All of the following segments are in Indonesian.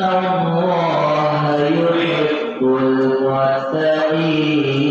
Innallaha yuhibbul muttaqin.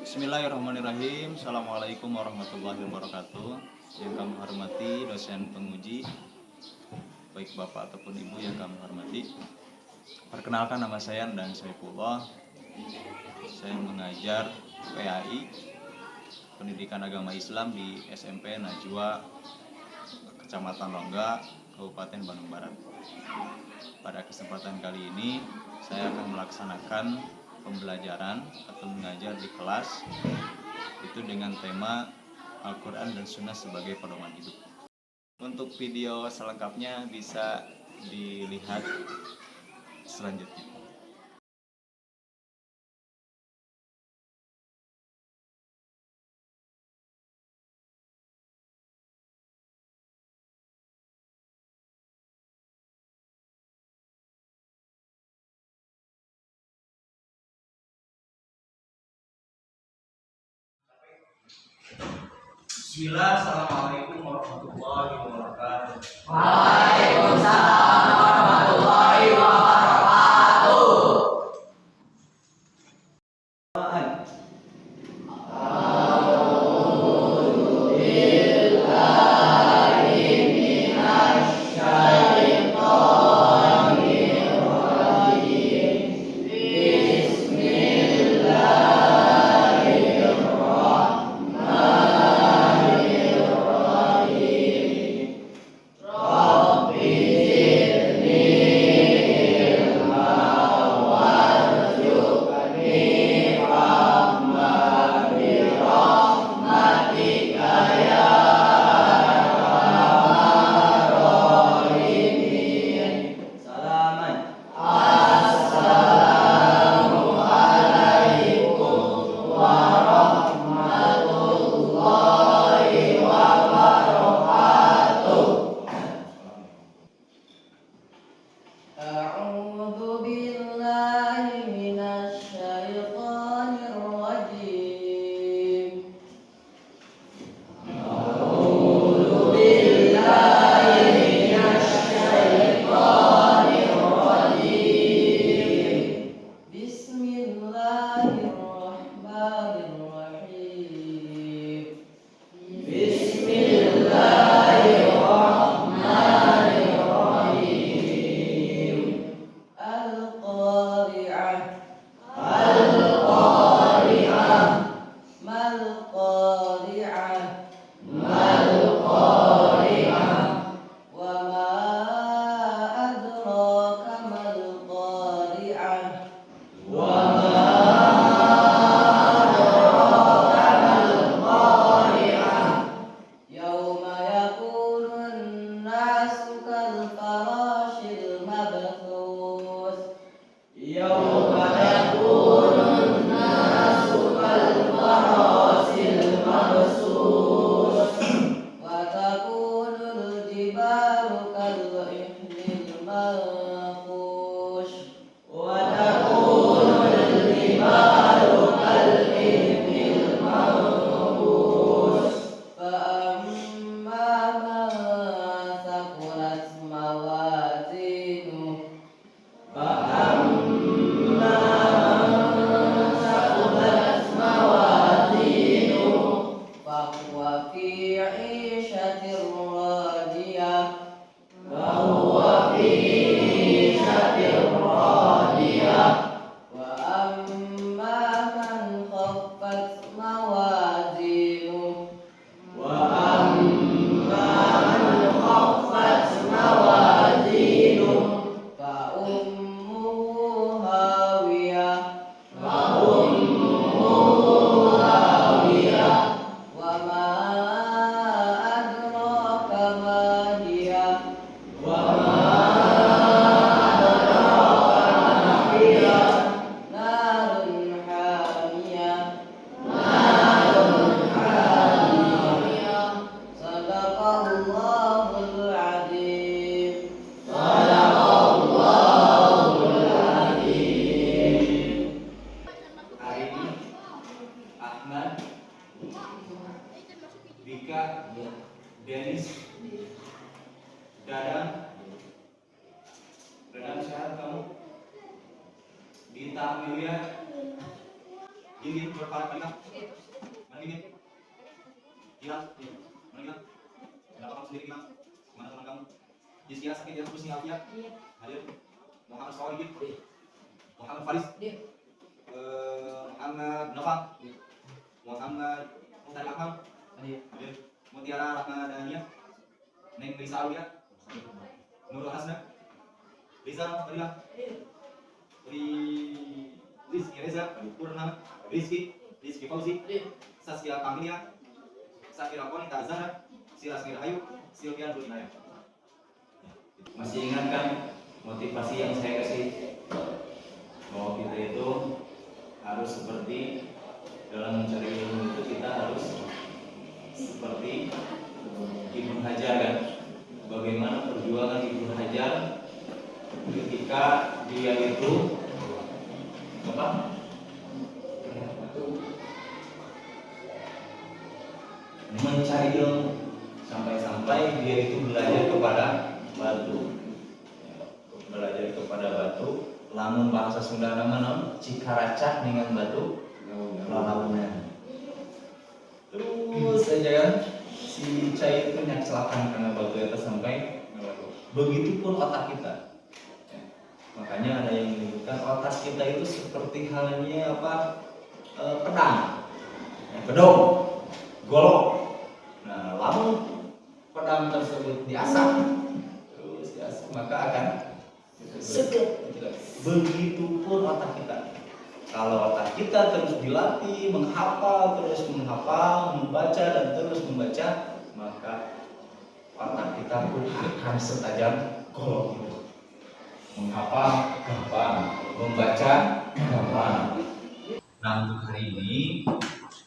Bismillahirrahmanirrahim. Assalamualaikum warahmatullahi wabarakatuh. Yang kami hormati dosen penguji, baik bapak ataupun ibu yang kami hormati. Perkenalkan, nama saya Andan Saifullah. Saya mengajar PAI Pendidikan Agama Islam di SMP Najwa, Kecamatan Rongga, Kabupaten Bandung Barat. Pada kesempatan kali ini saya akan melaksanakan pembelajaran atau mengajar di kelas itu dengan tema Al-Quran dan Sunnah sebagai pedoman hidup. Untuk video selengkapnya bisa dilihat selanjutnya. Bismillah, assalamualaikum warahmatullahi wabarakatuh. Waalaikumsalam warahmatullahi wabarakatuh. ya. Gini berapa kali kan? Mana gini? Hilang. Mana hilang? Kenapa kamu sendiri hilang? Mana teman kamu? Jessica sakit ya terus nih ya. Hadir. Muhammad Sawari gitu. Muhammad Faris. Muhammad Nafang. Muhammad Muhtar Akmal. Hadir. Mutiara Rahmadania. Neng Risa Alia. Nurul Hasna. Risa Fadila. Rizky Reza Purna. Rizky Fauzi. Saskia Kamilia. Sakira Konita Zahra. Silas Mirahayu. Silvian Rulinaya. Masih ingat kan motivasi yang saya kasih bahwa kita itu harus seperti dalam mencari ilmu itu kita harus seperti Ibnu Hajar kan, bagaimana perjuangan Ibnu Hajar ketika dia itu apa? Mencari ilmu sampai-sampai dia itu belajar kepada batu, lamun bahasa Sunda nama cikaracak dengan batu lalamunan. Terus saja kan si Cai itu kecelakaan karena batu itu sampai begitupun otak kita. Makanya ada yang menyebutkan otak kita itu seperti halnya apa, pedang, bedong, golok. Nah, lamun pedang tersebut diasah, maka akan seget. Begitupun otak kita. Kalau otak kita terus dilatih, menghafal, membaca dan terus membaca, maka otak kita pun akan setajam golok itu. Menghafal gampang, membaca gampang. Nah, untuk hari ini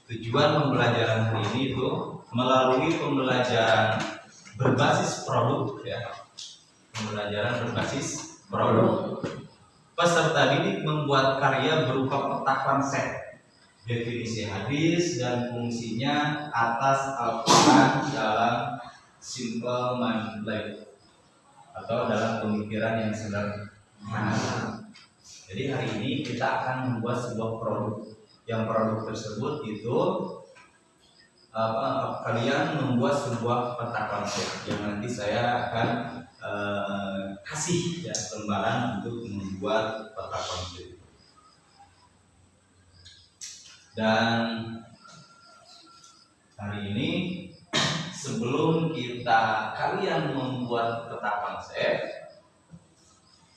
tujuan pembelajaran hari ini itu melalui pembelajaran berbasis produk ya. Pembelajaran berbasis produk. Peserta didik membuat karya berupa peta konsep, definisi hadis dan fungsinya atas Al-Quran dalam simple mind life atau dalam pemikiran yang sederhana. Jadi hari ini kita akan membuat sebuah produk. Yang produk tersebut itu kalian membuat sebuah peta konsep yang nanti saya akan kasih ya lembaran untuk membuat peta konsep. Dan hari ini sebelum kalian membuat peta konsep,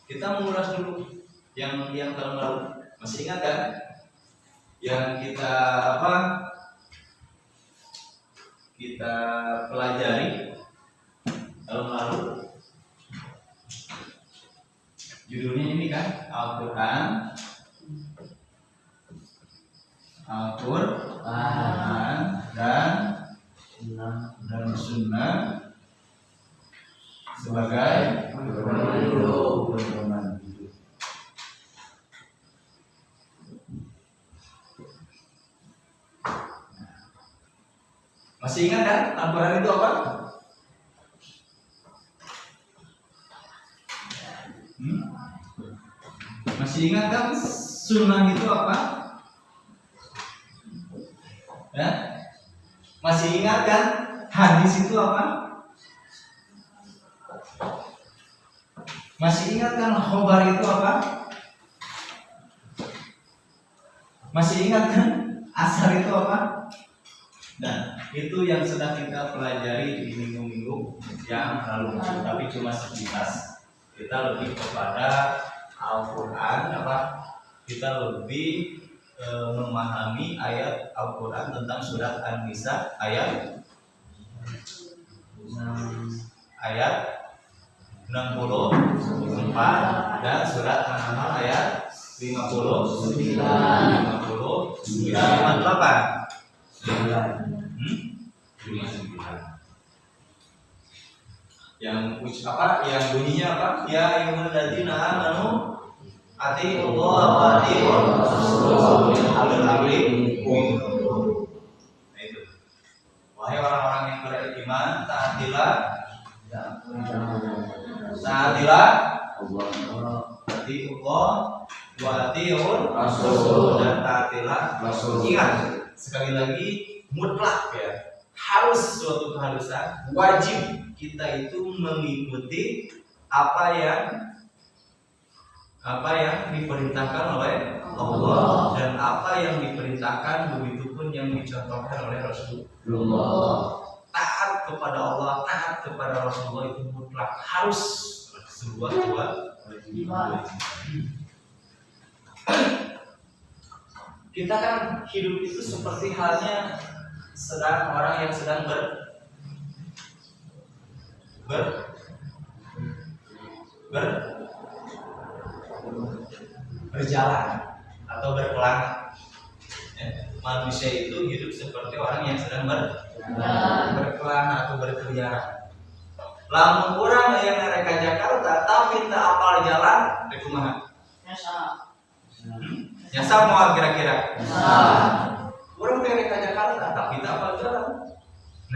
kita mengulas dulu yang tahun lalu. Masih ingat kan? Yang kita pelajari tahun lalu. Judulnya ini kan Al-Quran dan Sunnah sebagai pedoman hidup. Masih ingat kan Al-Quran itu apa? Masih ingat kan Sunnah itu apa? Ya? Masih ingat kan hadis itu apa? Masih ingat kan khobar itu apa? Masih ingat kan asar itu apa? Nah, itu yang sedang kita pelajari di minggu-minggu yang lalu, tapi cuma sekilas. Kita lebih kepada Al-Quran kita lebih memahami ayat Al-Quran tentang surat An-Nisa ayat 64 dan surat An-Nahl ayat 59 yang bunyinya apa? Ya ayyuhalladzina amanu atiiullah wa atiiur rasul ulil amri minkum. Nah itu. Wahai orang-orang yang beriman, taatilah atiiullah wa atiiur Rasul. dan taatilah Rasul. Ingat, sekali lagi mutlak ya. Harus suatu keharusan, wajib kita itu mengikuti apa yang diperintahkan oleh Allah dan apa yang diperintahkan, begitupun yang dicontohkan oleh Rasulullah. Taat kepada Allah, taat kepada Rasulullah itu mutlak, harus sebuah kewajiban. Kita kan hidup itu seperti halnya orang yang sedang berjalan atau berkelana. Manusia itu hidup seperti orang yang sedang berkelana atau berkeliaran. Lamun orang yang mereka Jakarta tapi tak apal jalan, di kumaha? Nyasa mau kira-kira? Orang mereka Jakarta tapi tak apal jalan.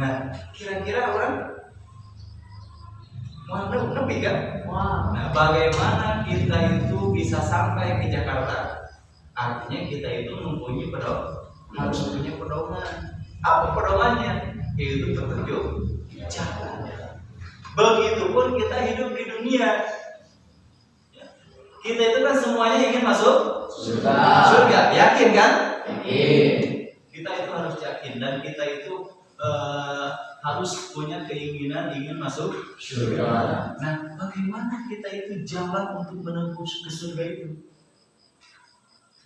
Nah, kira-kira orang mau nepi kan? Nah, bagaimana kita itu bisa sampai ke Jakarta? Artinya kita itu mempunyai harus punya pedoman. Apa pedomannya? Yaitu petunjuk jalan. Begitupun kita hidup di dunia. Kita itu kan semuanya ingin masuk surga. Yakin kan? Yakin. Kita itu harus yakin dan kita itu harus punya keinginan ingin masuk Surga. Nah, bagaimana kita itu jalan untuk menempuh ke surga itu?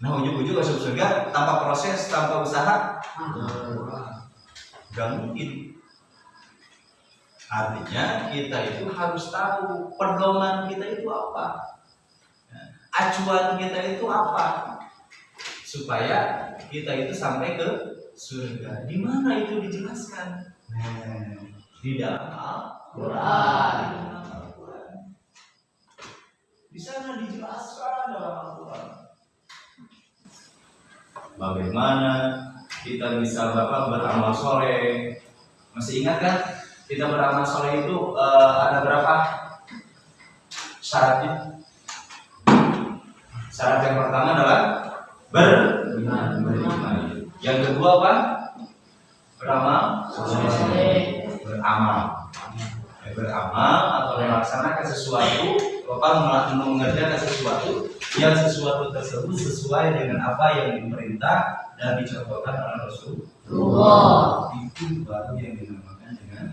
Nah, ujung-ujung masuk surga tanpa proses, tanpa usaha, gak mungkin. Artinya kita itu harus tahu pedoman kita itu apa, acuan kita itu apa, supaya kita itu sampai ke surga. Di mana itu dijelaskan? Di dalam Al-Quran. Di sana dijelaskan dalam Al-Quran. Bagaimana kita bisa beramal soleh? Masih ingat kan? Kita beramal soleh itu ada berapa syaratnya? Syarat yang pertama adalah beriman. Yang kedua apa? Beramal atau melaksanakan sesuatu, mengerjakan sesuatu yang sesuatu tersebut sesuai dengan apa yang diperintah dan dicontohkan oleh Rasulullah. Itu baru yang dinamakan dengan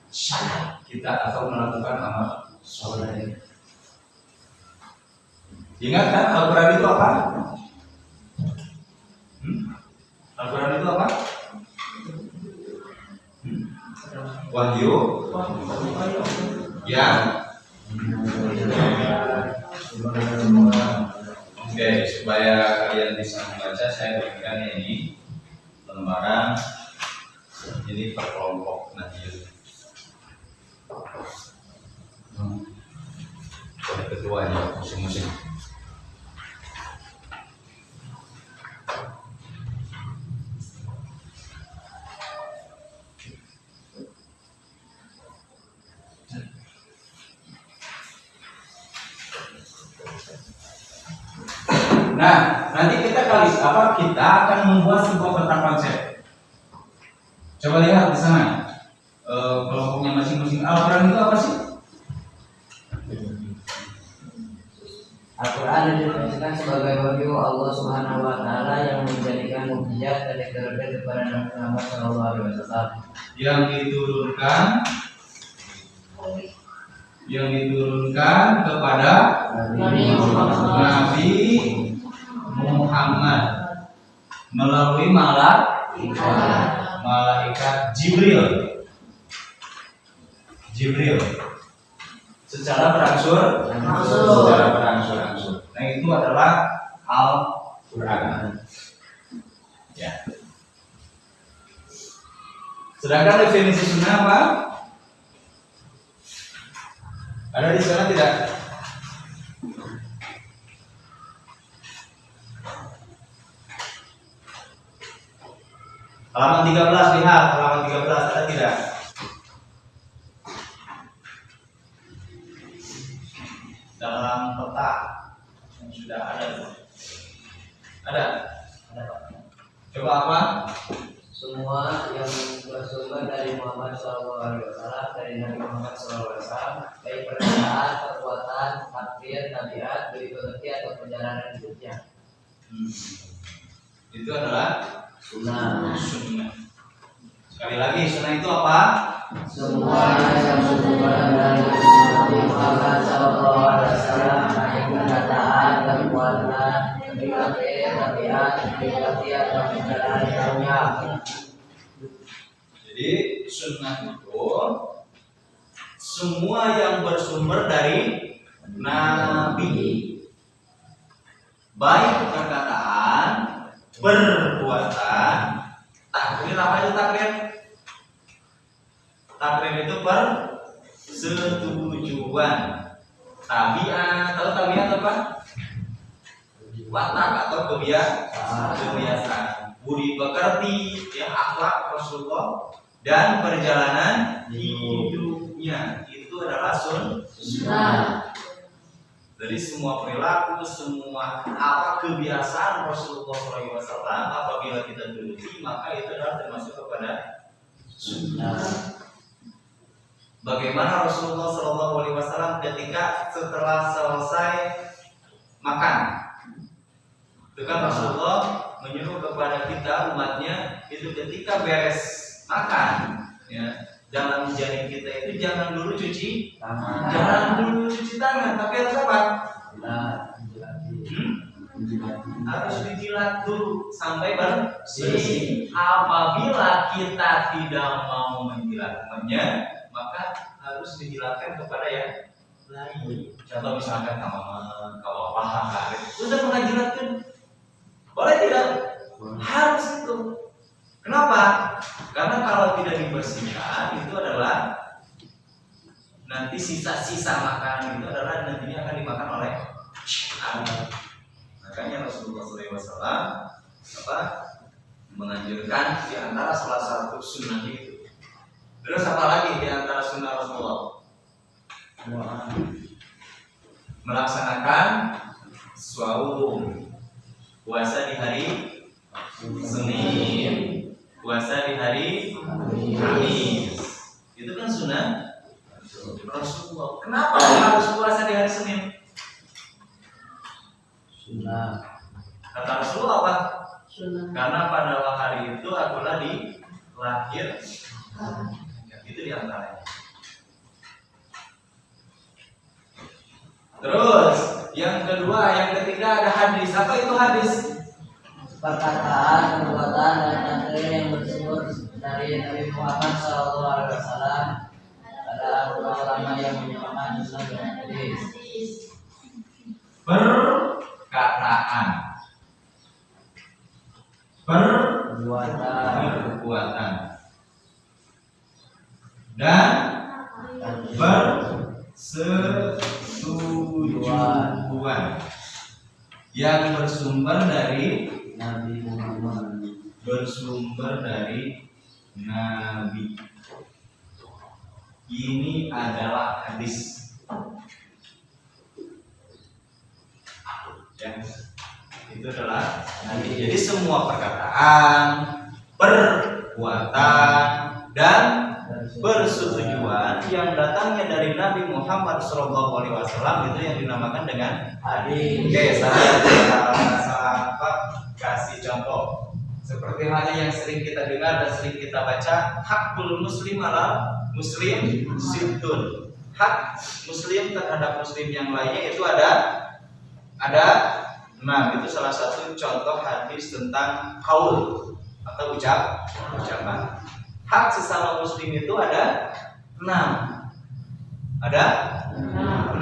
syarat kita atau melakukan amal soleh. Ingat kan Al-Quran itu apa? Al-Quran itu apa? Wahyu yang Oke, supaya kalian bisa membaca, saya berikan ini lembaran ini per kelompok nanti. Oleh ketuanya masing-masing. Nah, nanti kita akan membuat sebuah peta konsep. Coba lihat di sana. Kelompoknya masing-masing. Al-Quran itu apa sih? Al-Quran didefinisikan sebagai wahyu Allah Subhanahu wa taala yang menjadikan mukjizat dan diterapkan kepada Nabi Muhammad SAW. Yang diturunkan kepada Nabi Muhammad melalui malaikat Jibril secara berangsur. Nah, itu adalah Al-Quran. Ya. Sedangkan definisi sunnah apa? Ada di sana tidak? Halaman 13, lihat halaman 13 ada tidak? Dalam peta yang sudah ada. Ada? Ada Pak. Coba apa? Semua yang bersumber dari Muhammad SAW, dari Nabi Muhammad SAW, baik perkataan, perbuatan, takdir, tabiat, budi pekerti atau perjalanan hidupnya. Itu adalah Sunnah. sunnah. Sekali lagi, sunnah itu apa? Semua yang bersumber dari Nabi Muhammad SAW, baik perkataan, perbuatan, takdir, tabiat, budi pekerti atau perjalanan hidupnya. Jadi sunnah itu semua yang bersumber dari Nabi, baik perkataan, perbuatan, takrir. Apa itu takrir? Takrir itu persetujuan. Tabiat, tahu tabiat apa? Watak atau kebiasaan. Budi pekerti, ya, akhlak Rasulullah, dan perjalanan hidupnya itu adalah sunnah. Dari semua perilaku, semua apa kebiasaan Rasulullah SAW, apabila kita turuti maka itu adalah termasuk kepada sunnah. Bagaimana Rasulullah SAW ketika setelah selesai makan, itu kan Rasulullah menyuruh kepada kita umatnya itu ketika beres makan, ya, dalam janin kita itu jangan dulu cuci tangan, tapi harus apa? Harus dijilat dulu sampai bersih. Apabila kita tidak mau menjilatnya, maka harus dijilatkan kepada yang lain. Contoh misalkan kalau paham karet, udah pernah jilatkan? Boleh tidak? Harus itu. Kenapa? Karena kalau tidak dibersihkan itu adalah nanti sisa-sisa makanan itu adalah nantinya akan dimakan oleh anak. Makanya Rasulullah SAW menganjurkan di antara salah satu sunnah itu. Terus apa lagi di antara sunnah Rasulullah? Melaksanakan saum, puasa di hari Senin, puasa di hari Kamis. Itu kan sunnah Rasulullah. Kenapa harus puasa di hari Senin? Sunnah. Kata Rasulullah apa? Karena pada hari itu aku lahir. Itu di antaranya. Terus yang kedua, yang ketiga ada hadis. Apa itu hadis? Perkataan, perbuatan, dan takdir yang bersumber dari Nabi Muhammad SAW. Ada ulama yang menyamakan Islam dengan hadis. Perkataan, Perbuatan, dan persetujuan yang bersumber dari Nabi Muhammad. Nabi. Ini adalah hadis. Ya, itu adalah Nabi. Jadi semua perkataan, perbuatan, dan persetujuan yang datangnya dari Nabi Muhammad SAW itu yang dinamakan dengan hadis. Oke, saya kasih contoh. Seperti halnya yang sering kita dengar dan sering kita baca, hakul muslim ala muslim sittun. Hak muslim terhadap muslim yang lainnya itu ada 6. Itu salah satu contoh hadis tentang qaul atau ucapan. Hak sesama muslim itu ada 6. Ada 6.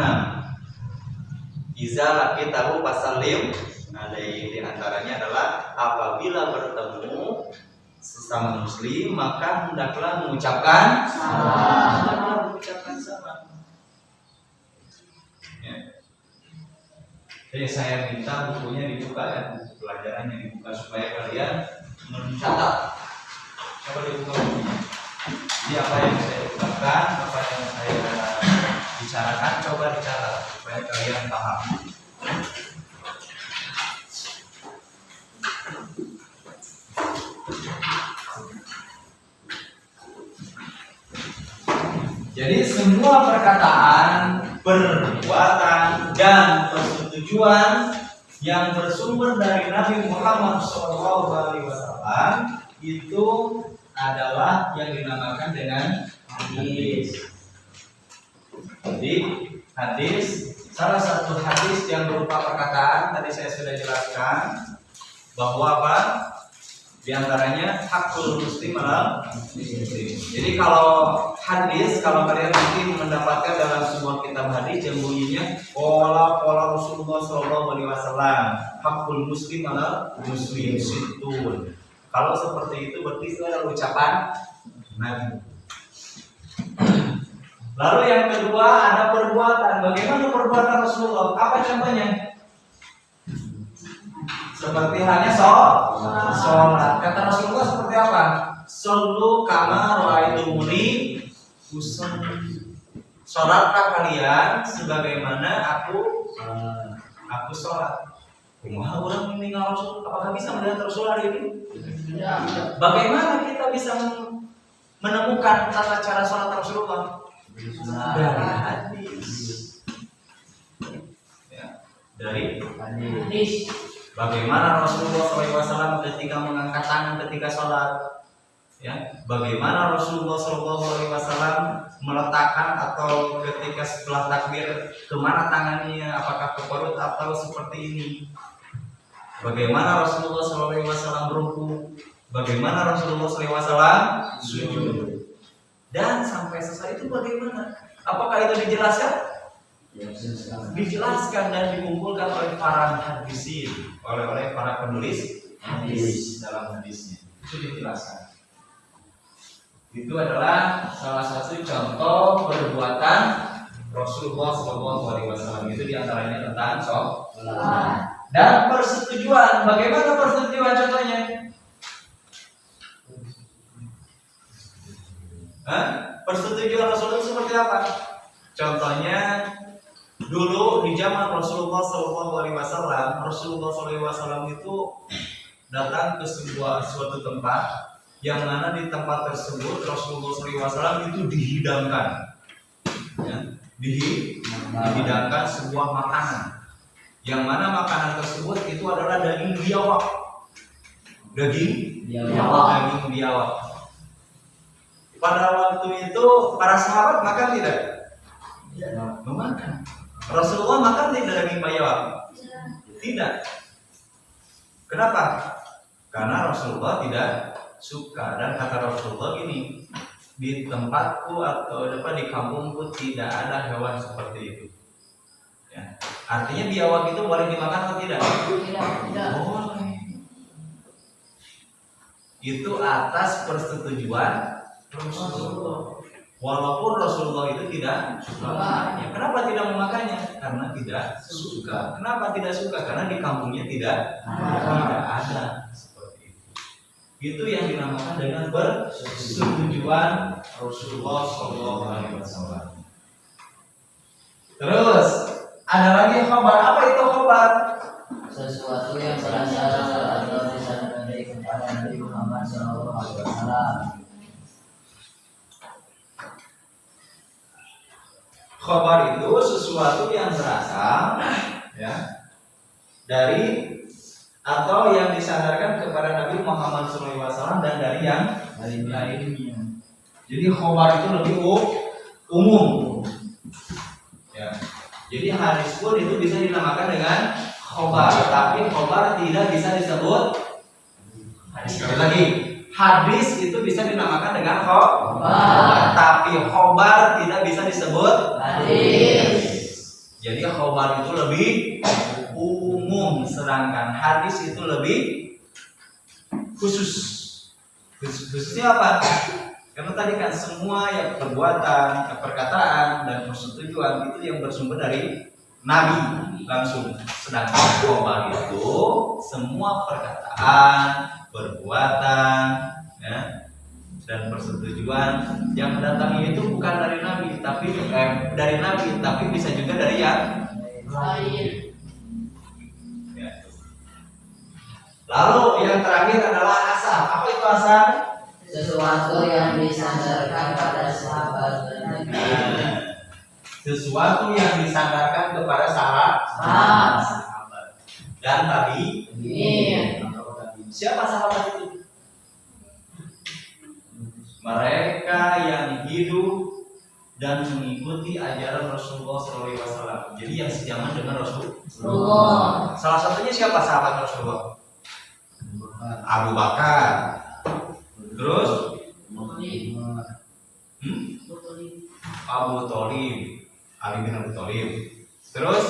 Iza laqitahu fasallim alaihi, di antaranya adalah apabila bertemu sesama muslim maka hendaklah mengucapkan salam. Ya. Jadi saya minta bukunya dibuka, ya, buku pelajarannya dibuka supaya kalian mencatat. Coba dibuka bukunya. Jadi apa yang saya ucapkan, apa yang saya bicarakan, coba dicatat supaya kalian paham. Jadi semua perkataan, perbuatan, dan persetujuan yang bersumber dari Nabi Muhammad SAW itu adalah yang dinamakan dengan hadis. Jadi hadis, salah satu hadis yang berupa perkataan tadi saya sudah jelaskan bahwa apa? Di antaranya hakul muslim ala muslim. Jadi kalau hadis, kalau kalian nanti mendapatkan dalam sebuah kitab hadis yang bunyinya pola Rasulullah SAW hakul muslim ala muslim situn. Kalau seperti itu berarti itu adalah ucapan Nabi. Lalu yang kedua ada perbuatan. Bagaimana perbuatan Rasulullah? Apa contohnya? Seperti halnya sholat. Kata Rasulullah seperti apa? Sallu kama ra'aitumuni usolli. Sholatlah kalian sebagaimana aku sholat. Kumaha orang meninggal Rasul? Apakah bisa melihat Rasul hari ini? Tidak. Bagaimana kita bisa menemukan tata cara sholat Rasulullah? Dari hadis. Ya, dari hadis. Bagaimana Rasulullah SAW ketika mengangkat tangan ketika sholat, ya? Bagaimana Rasulullah SAW meletakkan atau ketika setelah takbir kemana tangannya, apakah ke perut atau seperti ini? Bagaimana Rasulullah SAW beruku? Bagaimana Rasulullah SAW sujud? Dan sampai selesai itu bagaimana? Apakah itu dijelaskan? Dijelaskan dan dikumpulkan oleh para hadisin, oleh para penulis hadis dalam hadisnya. Itu dijelaskan. Itu adalah salah satu contoh perbuatan Rasulullah SAW. Itu diantaranya tentang sholat. Dan persetujuan. Bagaimana persetujuan contohnya? Persetujuan Rasulullah seperti apa? Contohnya dulu di zaman Rasulullah SAW, Rasulullah SAW itu datang ke suatu tempat yang mana di tempat tersebut Rasulullah SAW itu dihidangkan, ya, dihidangkan sebuah makanan, yang mana makanan tersebut itu adalah daging biawak, daging biawak. Pada waktu itu para sahabat makan tidak? Memakan. Rasulullah makan tidak daging biawak? Tidak. Kenapa? Karena Rasulullah tidak suka, dan kata Rasulullah gini, di tempatku atau di kampungku tidak ada hewan seperti itu. Ya. Artinya biawak itu boleh dimakan atau tidak? Tidak. Boleh. Itu atas persetujuan Rasulullah. Walaupun Rasulullah itu tidak suka. Kenapa tidak memakannya? Karena tidak suka. Kenapa tidak suka? Karena di kampungnya tidak ada seperti itu. Itu yang dinamakan dengan persetujuan Rasulullah SAW. Terus ada lagi khabar. Apa itu khabar? Sesuatu yang berasal atau disampaikan kepada Nabi Muhammad SAW. Khabar itu sesuatu yang berasal, ya, dari atau yang disandarkan kepada Nabi Muhammad SAW dan dari yang lainnya. Jadi khabar itu lebih umum. Ya. Jadi hadis pun itu bisa dinamakan dengan khabar, tapi khabar tidak bisa disebut hadis. Sekali lagi, hadis itu bisa dinamakan dengan khabar, tapi khabar tidak bisa disebut hadis. Jadi khabar itu lebih umum, sedangkan hadis itu lebih khusus. Khususnya apa? Karena tadi kan semua yang perbuatan, perkataan, dan persetujuan itu yang bersumber dari Nabi langsung. Sedangkan khabar itu semua perkataan, perbuatan, ya, dan persetujuan yang mendatangi itu bukan dari Nabi, tapi bisa juga dari yang lain. Ya. Lalu yang terakhir adalah asal. Apa itu asal? Sesuatu yang disandarkan pada sahabat dan Nah, sesuatu yang disandarkan kepada sahabat. Dan tadi siapa sahabat itu? Mereka yang hidup dan mengikuti ajaran Rasulullah SAW. Jadi yang sejaman dengan Rasulullah. Salah satunya siapa sahabat Rasulullah? Abu Bakar. Terus Abu Thalib, Ali bin Abi Thalib. Terus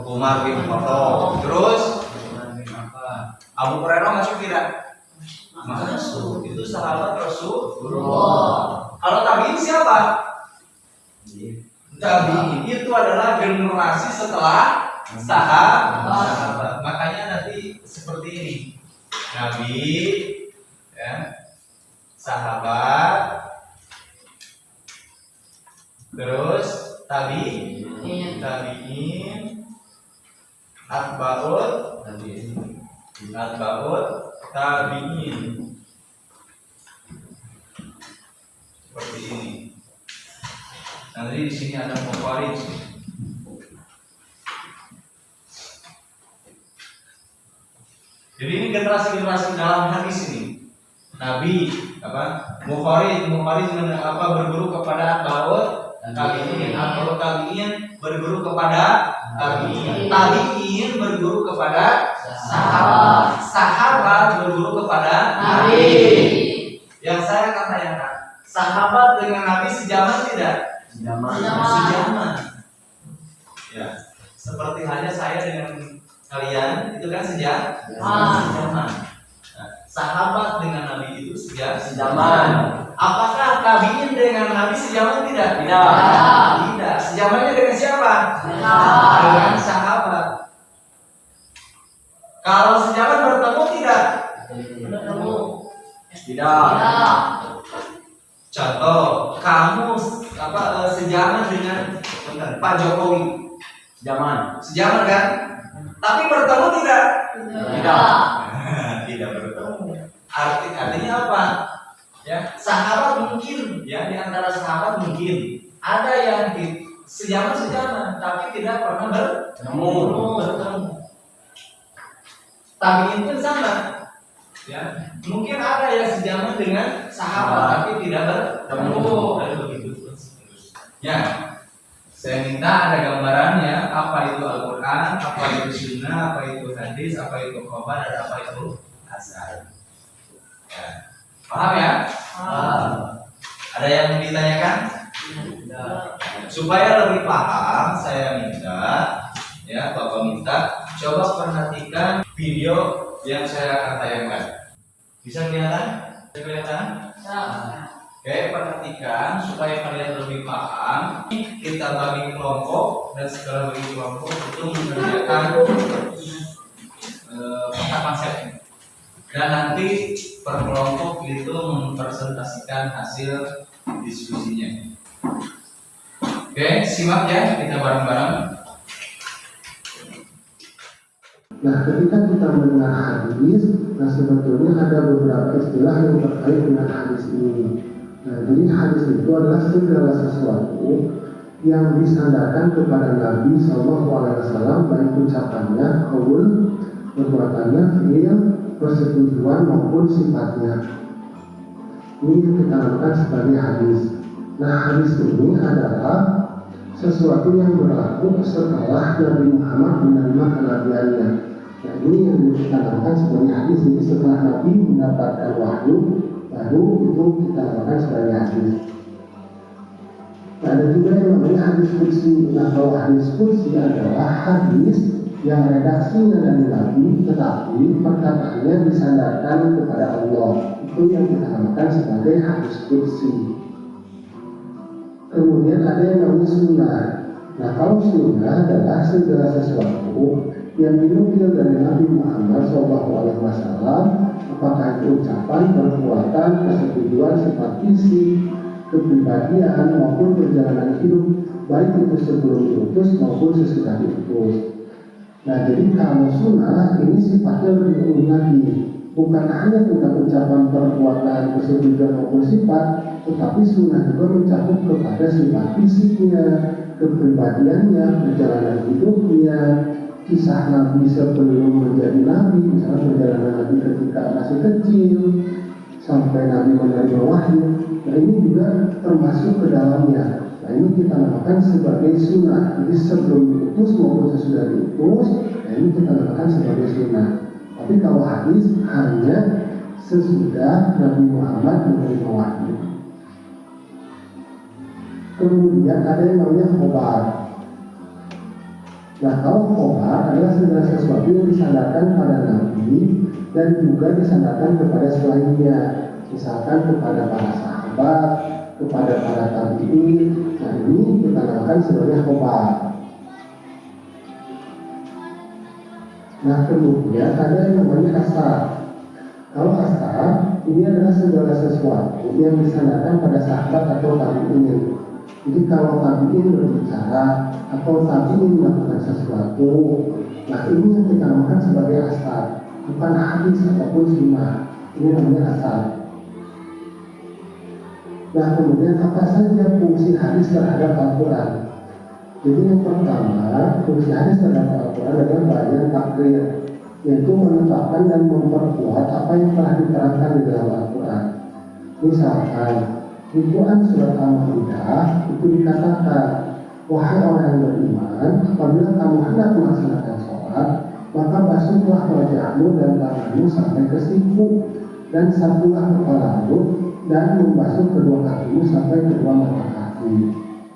Umar bin Khattab. Terus Abu Hurairah masuk tidak? Masuk. Itu sahabat Rasulullah. Kalau tabi'in siapa? Tabi'in itu adalah generasi setelah sahabat. Makanya nanti seperti ini. Nabi, ya, sahabat, terus tabi'in, atba'ut tabi'in. Seperti ini. Nanti di sini ada Mukharij. Jadi ini generasi-generasi dalam hadis ini. Nabi Mukharij berguru kepada atba'ut tabi'in, atba'ut tabi'in berguru kepada tabi'in, tabi'in berguru kepada sahabat, sahabat berguru kepada Nabi. Yang saya akan tanyakan, sahabat dengan Nabi sejaman tidak? Sejaman. Ya, seperti halnya saya dengan kalian itu kan sejaman. Nah, sahabat dengan Nabi itu sejaman. Apakah tabi'in dengan Nabi sejaman tidak? Tidak. Sejamannya dengan siapa? Dengan sahabat. Kalau sejaman bertemu tidak? Tidak. Contoh, kamu sejaman dengan Pak Jokowi. Sejaman kan? Tapi bertemu tidak? Tidak bertemu. Artinya apa? Ya, sahabat mungkin, ya, di antara sahabat mungkin ada yang sejaman, tapi tidak pernah bertemu. Tabi'in pun sama. Ya, mungkin ada yang sejaman dengan sahabat tapi tidak bertemu. Begitu terus. Ya, saya minta ada gambarannya, apa itu Al-Quran, apa itu Sunnah, apa itu hadis, apa itu khabar, dan apa itu asar. Ya. Paham ya? Ada yang ditanyakan? Supaya lebih paham, saya minta, ya, Bapak minta coba perhatikan video yang saya akan tayangkan. Bisa kelihatan? Oke, perhatikan supaya kalian lebih paham. Kita bagi kelompok dan setelah bagi kelompok itu mengerjakan peta konsep. Dan nanti per kelompok itu mempresentasikan hasil diskusinya. Oke, simak ya, kita bareng-bareng. Nah, ketika kita mendengar hadis, nah sebetulnya ada beberapa istilah yang terkait dengan hadis ini. Nah, jadi hadis itu adalah segala sesuatu yang disandarkan kepada Nabi SAW, baik ucapannya, qaul, perbuatannya, fi'il, persetujuan maupun sifatnya. Ini yang kita lakukan sebagai hadis. Nah, hadis ini adalah sesuatu yang berlaku setelah Nabi Muhammad menerima kenabiannya. Nah, ini yang kita lakukan sebagai hadis. Jadi setelah Nabi mendapatkan wahyu, baru itu kita lakukan sebagai hadis. Nah, ada juga yang namanya hadis qudsi. Nah, kalau hadis qudsi adalah hadis yang redaksinya dari Nabi, tetapi perkataannya disandarkan kepada Allah. Itu yang kita lakukan sebagai hadis qudsi. Kemudian ada yang namanya sunnah. Nah, kalau sunnah adalah segala sesuatu yang dinukil dari Nabi Muhammad SAW, apakah itu ucapan, perbuatan, persetujuan, sifat fisik, kepribadian maupun perjalanan hidup, baik itu sebelum diutus maupun sesudah diutus. Nah, jadi kalau sunnah ini sifatnya lebih umum lagi. bukan hanya tentang ucapan, perbuatan, persetujuan maupun sifat, tetapi sunnah juga mencakup kepada sifat fisiknya, kepribadiannya, perjalanan hidupnya, kisah Nabi sebelum menjadi Nabi, misalnya perjalanan Nabi ketika masih kecil sampai Nabi menerima wahyu. Nah ini juga termasuk ke dalamnya. Nah ini kita namakan sebagai sunnah. Jadi sebelum diutus maupun sesudah diutus, nah ini kita namakan sebagai sunnah. Tapi kalau hadis hanya sesudah Nabi Muhammad menerima wahyu. Kemudian ada yang namanya khobar. Nah kalau khobar adalah segala sesuatu yang disandarkan pada Nabi dan juga disandarkan kepada selainnya, misalkan kepada para sahabat, kepada para tabi'in. Nah ini kita namakan sebagai khobar. Nah kemudian ada yang namanya asar. Kalau asar ini adalah segala sesuatu yang disandarkan pada sahabat atau tabi'in. Jadi kalau tabi'in berbicara atau tabi'in melakukan sesuatu, nah ini yang kita namakan sebagai asar, bukan hadis ataupun sunnah. Ini namanya asar. Nah kemudian apa saja fungsi hadis terhadap Al-Quran? Jadi yang pertama, fungsi hadis terhadap Al-Quran adalah bayan takrir, yaitu menetapkan dan memperkuat apa yang telah diterangkan di dalam Al-Quran. Misalkan di Quran surat Al-Ma'idah itu dikatakan, wahai orang yang beriman, apabila kamu hendak melaksanakan sholat, maka basuhlah wajahmu dan tanganmu sampai ke siku, dan sapulah kepalamu dan membasuh kedua kakimu sampai kedua mata kaki.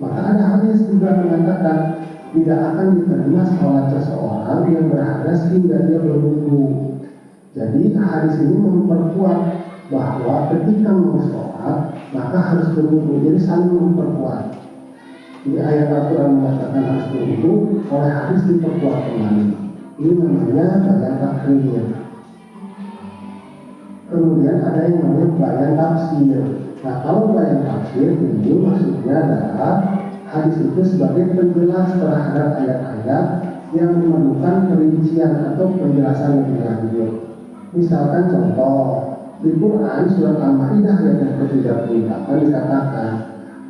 Maka ada hadis juga mengatakan tidak akan diterima sholat seseorang yang berhadas hingga dia berwudu. Jadi hadis ini memperkuat bahwa ketika mau sholat maka harus berwudu. Jadi saling memperkuat. Jadi ayat Al-Quran mengatakan harus berwudu, oleh hadis diperkuat kembali. Ini namanya bayan takrir. Kemudian ada yang namanya bayan tafsir. Nah kalau bayan tafsir ini maksudnya adalah hadis itu sebagai penjelas terhadap ayat-ayat yang memerlukan perincian atau penjelasan lebih lanjut. Misalkan contoh, di Quran surat Al-Ma'idah ayat yang ke-38 dikatakan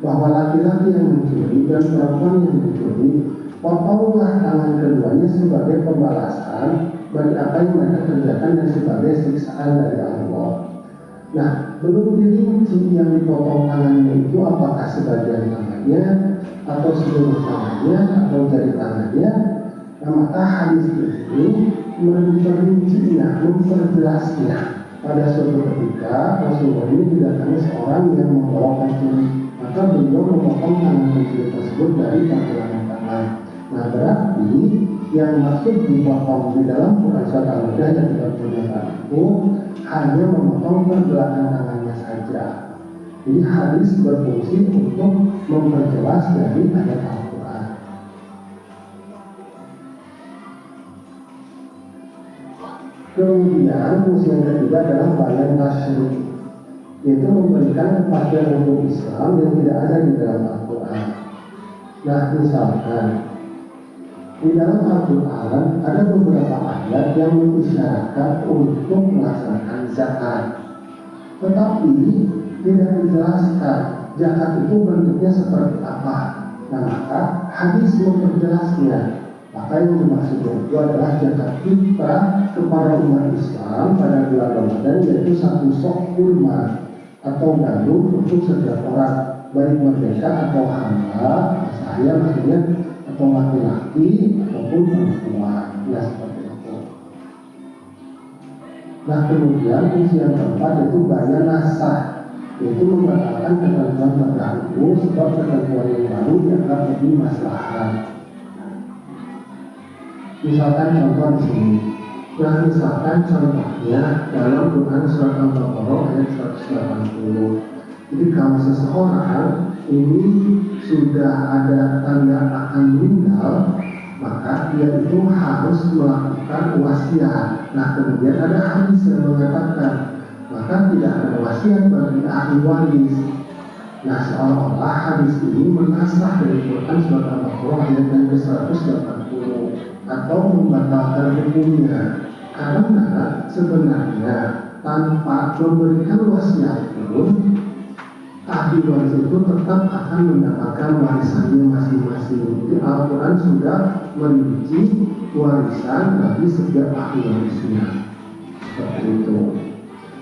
bahwa laki-laki yang mencuri dan perempuan yang mencuri, potonglah tangan keduanya sebagai pembalasan bagi apa yang mereka kerjakan dan sebagai siksaan dari Allah. Nah, belum dirinci yang dipotong tangannya itu apakah sebagian tangannya atau seluruh tangannya atau jari tangannya. Nah, maka hadis ini memperincinya, memperjelasnya. Pada suatu ketika Rasulullah ini didatangi seorang yang membawa pencuri, maka beliau memotong tangan pencuri tersebut dari pergelangan tangan. Nah berarti yang maksud dipotong di dalam Quran surat Al-Ma'idah yang 38 itu hanya memotong pergelangan tangannya saja. Jadi hadis berfungsi untuk memperjelas dari ayat Al-Quran. Kemudian fungsi yang ketiga adalah bayan tasyri', yaitu memberikan kepastian hukum Islam yang tidak ada di dalam Al-Quran. Nah misalkan di dalam Al-Quran ada beberapa ayat yang mengisyaratkan untuk melaksanakan zakat, tetapi tidak dijelaskan zakat itu bentuknya seperti apa. Nah maka hadis memperjelasnya. Maka yang dimaksudnya itu adalah zakat fitrah kepada umat Islam pada bulan Ramadan, yaitu 1 sok kurma atau gandum untuk setiap orang, baik merdeka atau hamba, saya maksudnya, atau laki-laki ataupun perempuan. Ya seperti itu. Nah kemudian fungsi yang keempat yaitu bayan nasah, yaitu membatalkan ketentuan terdahulu sebab ketentuan yang baru dianggap lebih maslahat. Misalkan contoh di sini. Nah misalkan contohnya dalam Quran surat Al-Baqarah ayat 180. Jadi kalau seseorang ini sudah ada tanda akan meninggal, maka dia itu harus melakukan wasiat. Nah kemudian ada hadis yang mengatakan maka tidak ada wasiat bagi ahli waris. Nah seolah-olah hadis ini menasah dari Quran surat Al-Baqarah ayat yang ke-180 atau membatalkan hukumnya. Karena sebenarnya tanpa memberikan wasiat pun ahli waris itu tetap akan mendapatkan warisannya masing-masing. Di Al-Quran sudah merinci warisan bagi setiap ahli warisnya. Seperti itu.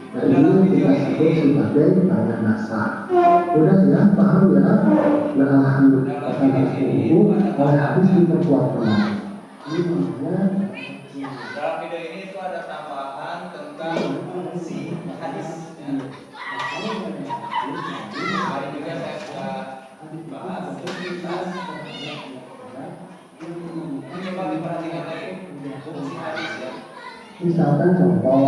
Nah ini yang kita sebut sebagai dana nasab. Udah ya, paham ya? Nah alhamdulillah karena itu oleh hadis diperkuat kembali. Ini maksudnya Dalam video ini itu ada tambahan tentang fungsi hadis. Ya. Kemarin juga saya sudah bahas tentang coba diperhatikan lagi fungsi hadis ya. misalkan contoh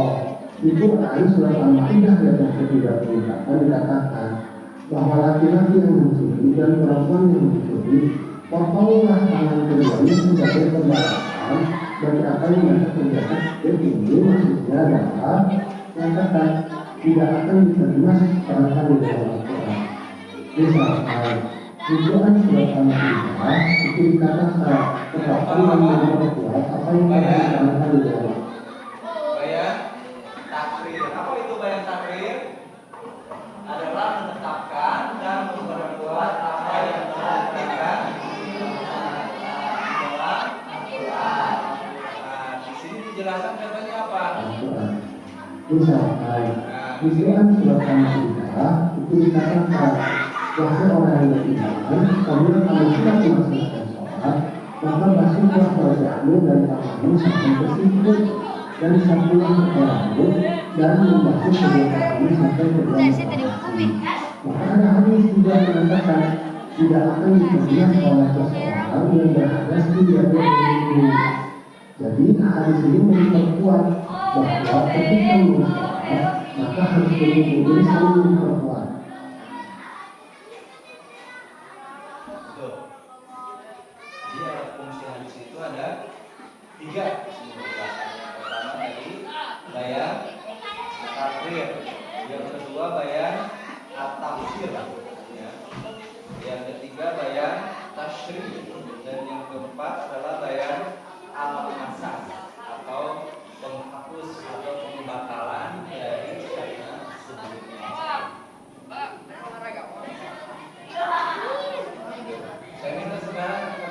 di Quran surat Al-Maidah ayat yang ke-38 dikatakan bahwa laki-laki yang mencuri dan perempuan yang mencuri potonglah tangan keduanya sebagai pembalasan bagi apa yang mereka kerjakan. Jadi ini maksudnya adalah yang kata tidak akan diterima seperangkat di dalam Al-Quran. Misalkan tujuan surat Al-Maidah itu dikatakan tetapi yang memperkuat apa yang telah diterangkan di dalam Bayan takrir. Apa itu bayan takrir? Adalah menetapkan dan memperkuat apa yang telah ditetapkan dalam Al-Quran. Nah, di sini dijelaskan contohnya apa? Al-Quran. Misalkan tujuan surat Al-Maidah itu dikatakan wahai orang yang beriman, apabila kamu sudah melaksanakan sholat, maka basuhlah wajahmu dan tanganmu sampai ke siku dan sapulah kepalamu dan membasuh kedua kakimu sampai ke dalam kaki. Maka ada hadis juga mengatakan tidak akan diterima oleh seseorang yang berhadas di bawah ini. Jadi hadis ini memperkuat bahwa ketika sholat maka harus benar-benar saling memperkuat. Tuh. Jadi ada fungsi hadis itu ada 3 yang pertama tadi bayan takrir, yang kedua bayan at-tafsir ya. Yang ketiga bayan tasyri dan yang keempat adalah bayan al-masah atau penghapus atau pembatalan dari syariat sebelumnya. Saya minta sekarang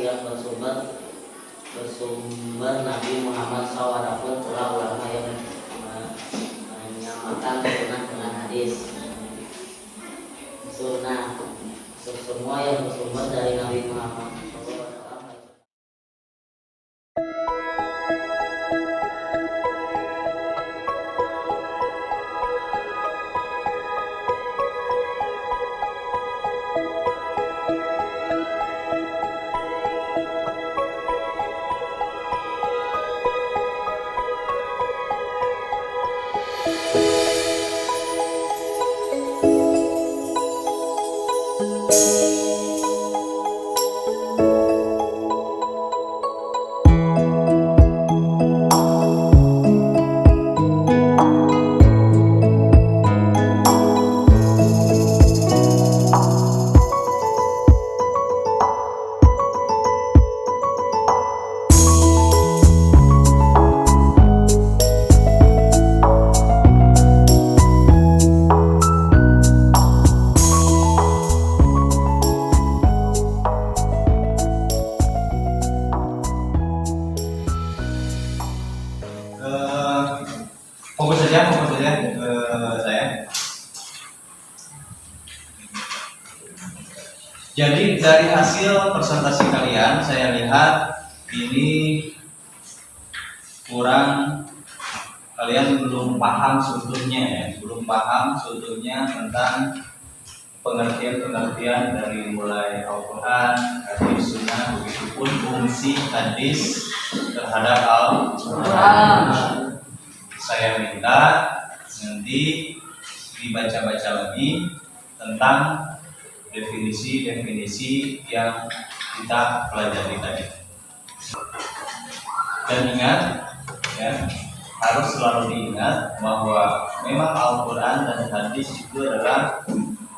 yang bersumber Nabi Muhammad SAW, walaupun pula ulama yang menyamakan sunnah dengan hadis. Sunnah semua yang bersumber dari Nabi Muhammad SAW. Fokus saja saya. Jadi dari hasil presentasi kalian saya lihat ini kurang, kalian belum paham seutuhnya tentang pengertian dari mulai Al-Quran, hadis, sunnah, begitupun fungsi hadis terhadap Al-Quran. Saya minta nanti dibaca-baca lagi tentang definisi-definisi yang kita pelajari tadi. Dan ingat, ya, harus selalu diingat bahwa memang Al-Quran dan hadis itu adalah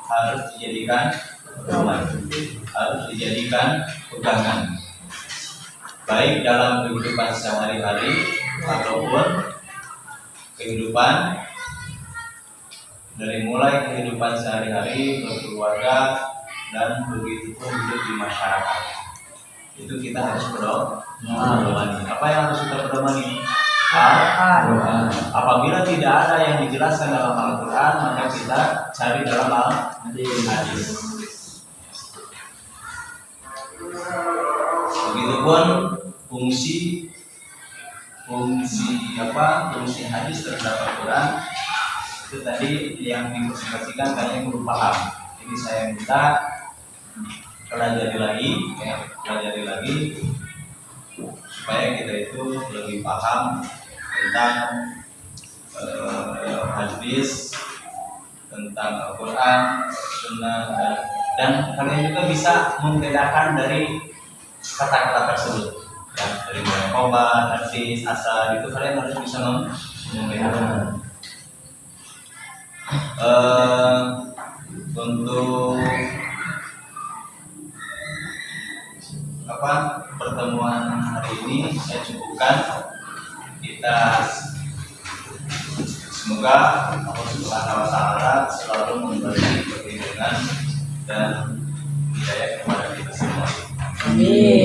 harus dijadikan pedoman, harus dijadikan pegangan, baik dalam kehidupan sehari-hari ataupun kehidupan dari mulai kehidupan sehari-hari berkeluarga dan begitu pun hidup di masyarakat. Itu kita harus pedomani. Apa yang harus kita pedomani? Al-Quran. Apabila tidak ada yang dijelaskan dalam Al-Quran, maka kita cari dalam hadis. Begitupun fungsi hadis terhadap Al-Quran itu tadi yang dipresentasikan kayaknya belum paham. Jadi saya minta pelajari lagi supaya kita itu lebih paham tentang hadis, tentang Al-Quran, sunnah, dan kalian juga bisa membedakan dari kata-kata tersebut. Ya, dari mulai khobar, hadis, asar, itu kalian harus bisa membedakan. Untuk pertemuan hari ini saya cukupkan. Kita semoga Allah Subhanahu wa Ta'ala selalu memberi perlindungan dan hidayah kepada kita semua. Amin.